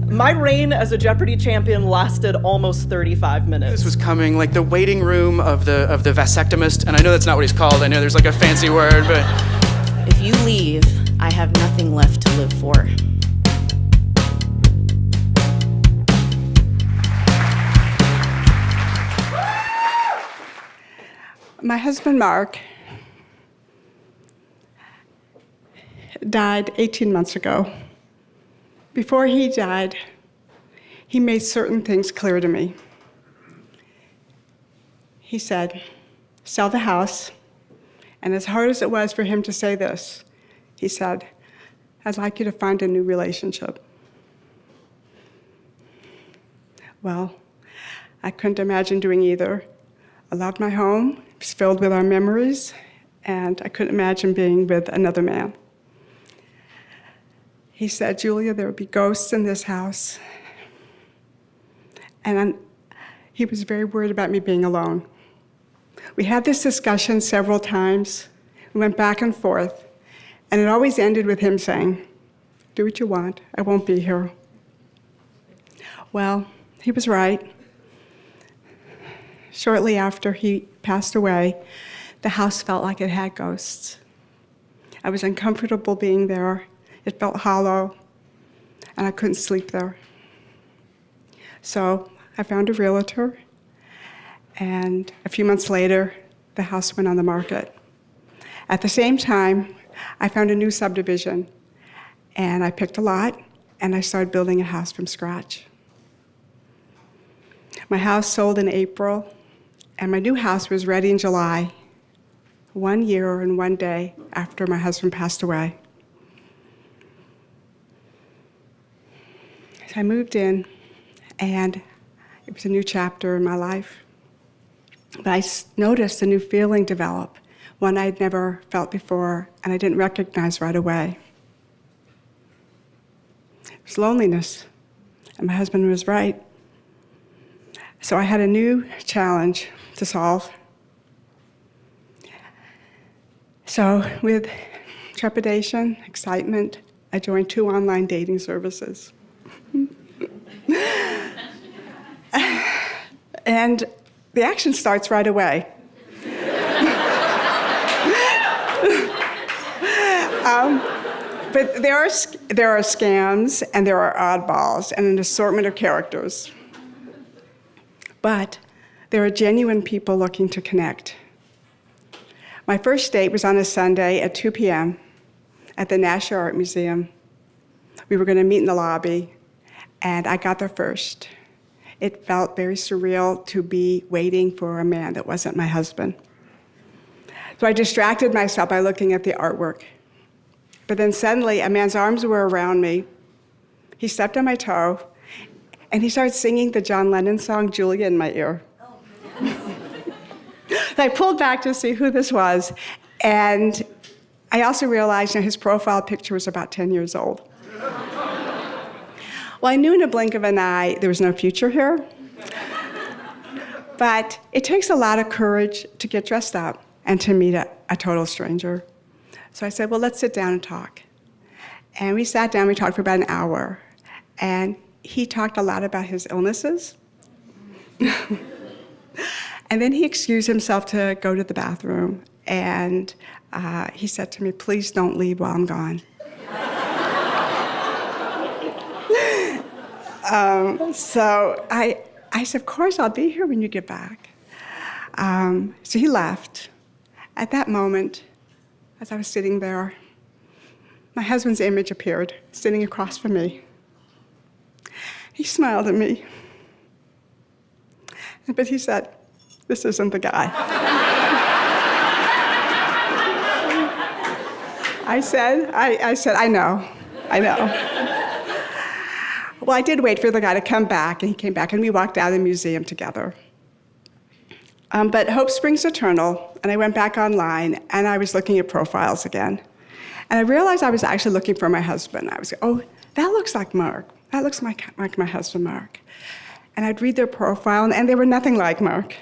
My reign as a Jeopardy champion lasted almost 35 minutes. This was coming, like the waiting room of the vasectomist, and I know that's not what he's called. I know there's like a fancy word, but... If you leave, I have nothing left to live for. My husband, Mark, died 18 months ago. Before he died, he made certain things clear to me. He said, sell the house. And as hard as it was for him to say this, he said, I'd like you to find a new relationship. Well, I couldn't imagine doing either. I loved my home. It was filled with our memories, and I couldn't imagine being with another man. He said, Julia, there would be ghosts in this house. And he was very worried about me being alone. We had this discussion several times. We went back and forth, and it always ended with him saying, do what you want, I won't be here. Well, he was right. Shortly after he passed away, the house felt like it had ghosts. I was uncomfortable being there. It felt hollow, and I couldn't sleep there. So I found a realtor, and a few months later, the house went on the market. At the same time, I found a new subdivision, and I picked a lot, and I started building a house from scratch. My house sold in April, and my new house was ready in July, 1 year and 1 day after my husband passed away. So I moved in, and it was a new chapter in my life. But I noticed a new feeling develop, one I'd never felt before, and I didn't recognize right away. It was loneliness, and my husband was right. So I had a new challenge to solve. So with trepidation, excitement, I joined 2 online dating services. And the action starts right away. But there are scams, and there are oddballs, and an assortment of characters. But there are genuine people looking to connect. My first date was on a Sunday at 2 p.m. at the National Art Museum. We were going to meet in the lobby, and I got there first. It felt very surreal to be waiting for a man that wasn't my husband. So I distracted myself by looking at the artwork. But then suddenly, a man's arms were around me. He stepped on my toe, and he started singing the John Lennon song, Julia, in my ear. So I pulled back to see who this was, and I also realized that his profile picture was about 10 years old. Well, I knew in a blink of an eye there was no future here, but it takes a lot of courage to get dressed up and to meet a total stranger. So I said, well, let's sit down and talk. And we sat down, we talked for about an hour, and he talked a lot about his illnesses. And then he excused himself to go to the bathroom, and he said to me, please don't leave while I'm gone. So I said, of course, I'll be here when you get back. So he left. At that moment, as I was sitting there, my husband's image appeared, sitting across from me. He smiled at me, but he said, this isn't the guy. I said, I know. Well, I did wait for the guy to come back, and he came back, and we walked out of the museum together. But hope springs eternal, and I went back online, and I was looking at profiles again. And I realized I was actually looking for my husband. I was, oh, that looks like Mark. That looks like my husband, Mark. And I'd read their profile, and they were nothing like Mark.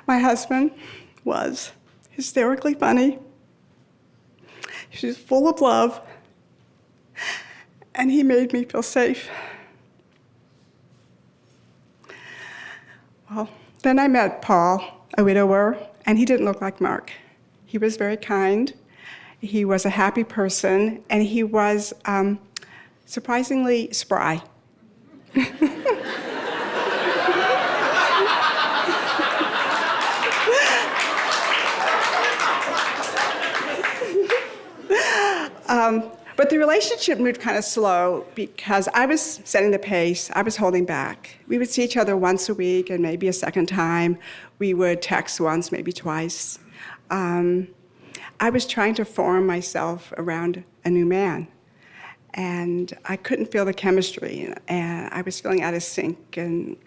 My husband was hysterically funny. He was full of love. and he made me feel safe. Well, then I met Paul, a widower, and he didn't look like Mark. He was very kind, he was a happy person, and he was surprisingly spry. But the relationship moved kind of slow because I was setting the pace, I was holding back. We would see each other once a week and maybe a second time. We would text once, maybe twice. I was trying to form myself around a new man, and I couldn't feel the chemistry, and I was feeling out of sync, and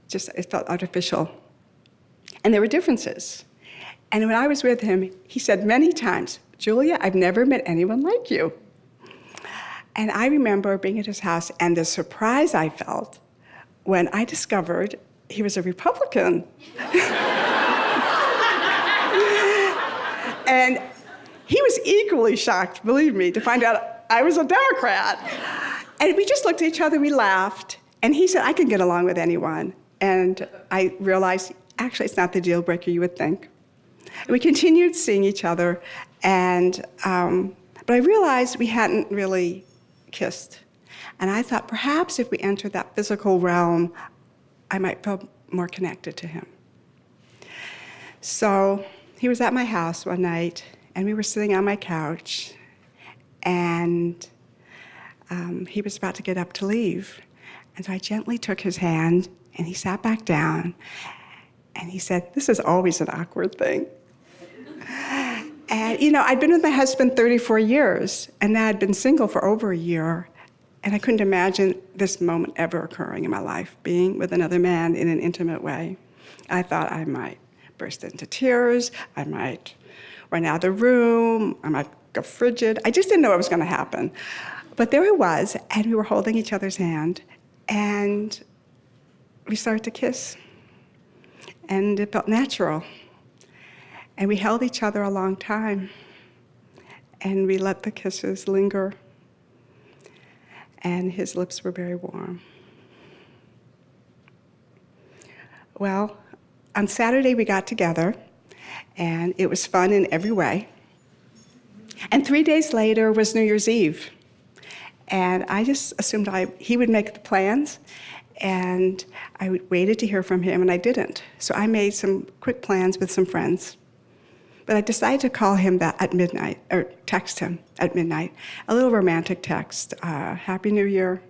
just it felt artificial. And there were differences. And when I was with him, he said many times, "Julia, I've never met anyone like you." And I remember being at his house and the surprise I felt when I discovered he was a Republican. And he was equally shocked, believe me, to find out I was a Democrat. And we just looked at each other, we laughed, and he said, "I can get along with anyone." And I realized, actually, it's not the deal breaker you would think. We continued seeing each other, and but I realized we hadn't really kissed. And I thought perhaps if we entered that physical realm, I might feel more connected to him. So he was at my house one night, and we were sitting on my couch, and he was about to get up to leave. And so I gently took his hand, and he sat back down, and he said, "This is always an awkward thing." And, I'd been with my husband 34 years, and now I'd been single for over a year, and I couldn't imagine this moment ever occurring in my life, being with another man in an intimate way. I thought I might burst into tears, I might run out of the room, I might go frigid. I just didn't know what was going to happen. But there I was, and we were holding each other's hand, and we started to kiss, and it felt natural. And we held each other a long time, and we let the kisses linger, and his lips were very warm. Well, on Saturday we got together, and it was fun in every way. And 3 days later was New Year's Eve, and I just assumed he would make the plans, and I waited to hear from him, and I didn't. So I made some quick plans with some friends. But I decided to call him that at midnight, or text him at midnight, a little romantic text, "Happy New Year,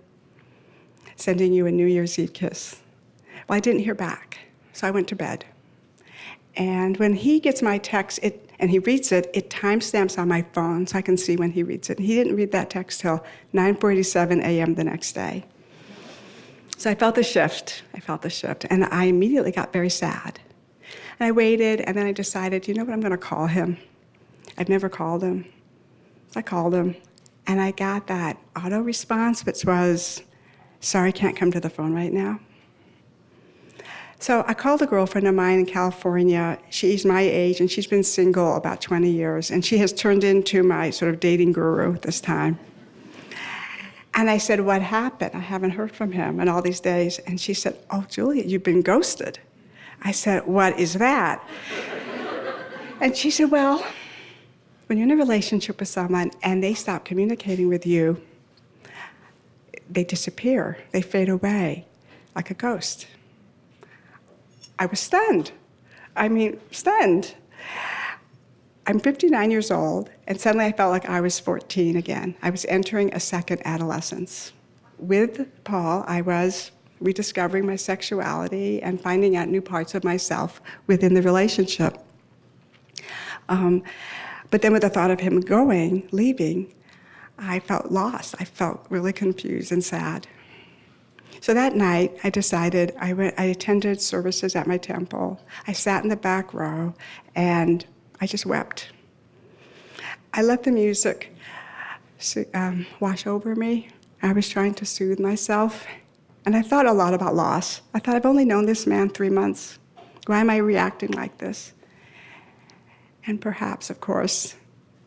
sending you a New Year's Eve kiss." Well, I didn't hear back, so I went to bed. And when he gets my text, and he reads it, it timestamps on my phone so I can see when he reads it. And he didn't read that text till 9:47 a.m. the next day. So I felt the shift, and I immediately got very sad. And I waited, and then I decided, what, I'm going to call him. I've never called him. So I called him, and I got that auto response, which was, "Sorry, can't come to the phone right now." So I called a girlfriend of mine in California. She's my age, and she's been single about 20 years, and she has turned into my sort of dating guru this time. And I said, "What happened? I haven't heard from him in all these days." And she said, "Oh, Julia, you've been ghosted." I said, "What is that?" And she said, "Well, when you're in a relationship with someone and they stop communicating with you, they disappear, they fade away like a ghost." I was stunned. Stunned. I'm 59 years old, and suddenly I felt like I was 14 again. I was entering a second adolescence. With Paul, I was rediscovering my sexuality and finding out new parts of myself within the relationship. But then with the thought of him leaving, I felt lost. I felt really confused and sad. So that night, I decided, I attended services at my temple. I sat in the back row, and I just wept. I let the music wash over me. I was trying to soothe myself. And I thought a lot about loss. I thought, I've only known this man 3 months. Why am I reacting like this? And perhaps, of course,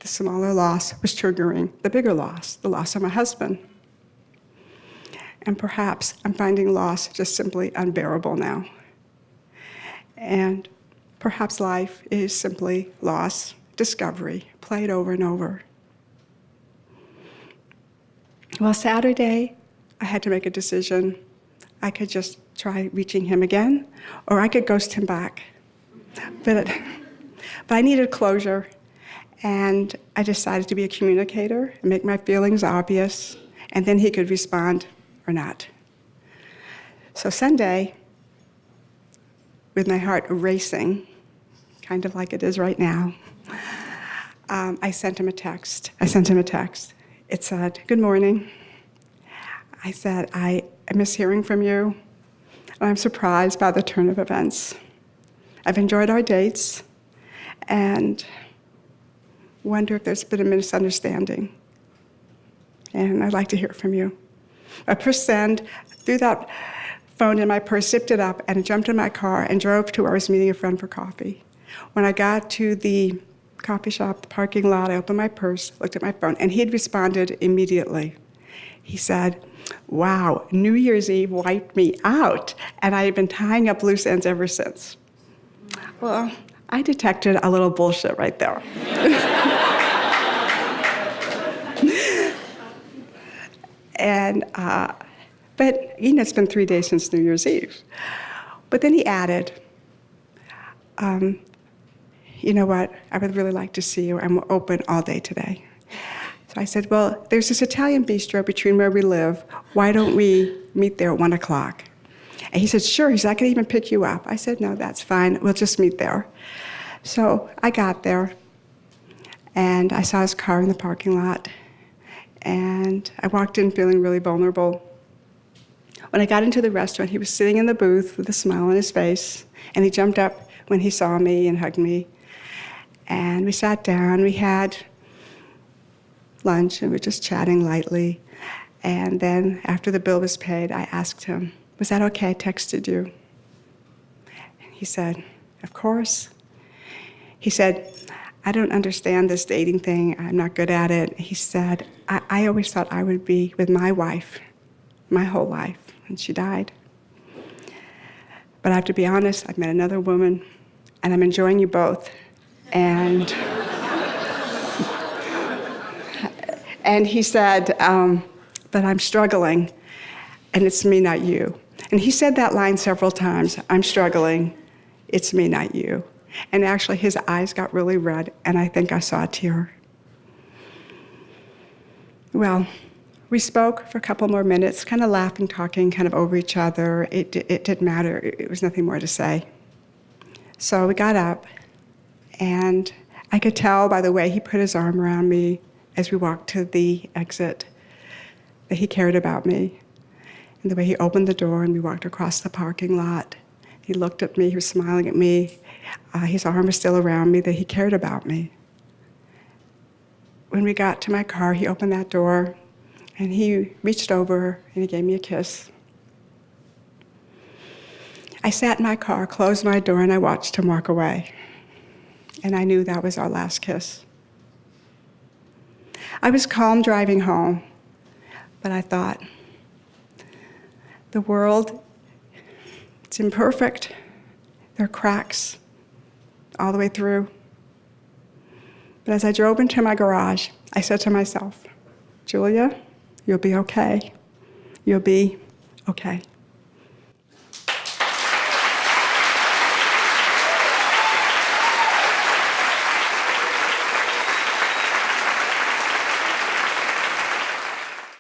the smaller loss was triggering the bigger loss, the loss of my husband. And perhaps I'm finding loss just simply unbearable now. And perhaps life is simply loss, discovery, played over and over. Well, Saturday, I had to make a decision. I could just try reaching him again, or I could ghost him back. But I needed closure, and I decided to be a communicator and make my feelings obvious, and then he could respond or not. So Sunday, with my heart racing, kind of like it is right now, I sent him a text. It said, "Good morning." I said, I miss hearing from you, and I'm surprised by the turn of events. I've enjoyed our dates, and wonder if there's been a misunderstanding. And I'd like to hear from you. I pushed send, threw that phone in my purse, zipped it up, and jumped in my car and drove to where I was meeting a friend for coffee. When I got to the coffee shop, the parking lot, I opened my purse, looked at my phone, and he had responded immediately. He said, "Wow, New Year's Eve wiped me out, and I have been tying up loose ends ever since." Well, I detected a little bullshit right there. And, but, it's been 3 days since New Year's Eve. But then he added, "You know what, I would really like to see you, and we're open all day today." So I said, "Well, there's this Italian bistro between where we live. Why don't we meet there at 1 o'clock? And he said, "Sure." He said, "I could even pick you up." I said, "No, that's fine. We'll just meet there." So I got there, and I saw his car in the parking lot, and I walked in feeling really vulnerable. When I got into the restaurant, he was sitting in the booth with a smile on his face, and he jumped up when he saw me and hugged me. And we sat down, we had lunch, and we were just chatting lightly. And then after the bill was paid, I asked him, "Was that okay? I texted you." And he said, "Of course." He said, "I don't understand this dating thing. I'm not good at it." He said, I always thought I would be with my wife my whole life, and she died. But I have to be honest, I've met another woman, and I'm enjoying you both. And and he said, "But I'm struggling, and it's me, not you." And he said that line several times, "I'm struggling, it's me, not you." And actually, his eyes got really red, and I think I saw a tear. Well, we spoke for a couple more minutes, kind of laughing, talking, kind of over each other. It didn't matter. It was nothing more to say. So we got up, and I could tell by the way he put his arm around me as we walked to the exit that he cared about me. And the way he opened the door and we walked across the parking lot, he looked at me, he was smiling at me. His arm was still around me, that he cared about me. When we got to my car, he opened that door, and he reached over and he gave me a kiss. I sat in my car, closed my door, and I watched him walk away. And I knew that was our last kiss. I was calm driving home, but I thought, the world, it's imperfect. There are cracks all the way through. But as I drove into my garage, I said to myself, "Julia, you'll be okay. You'll be okay."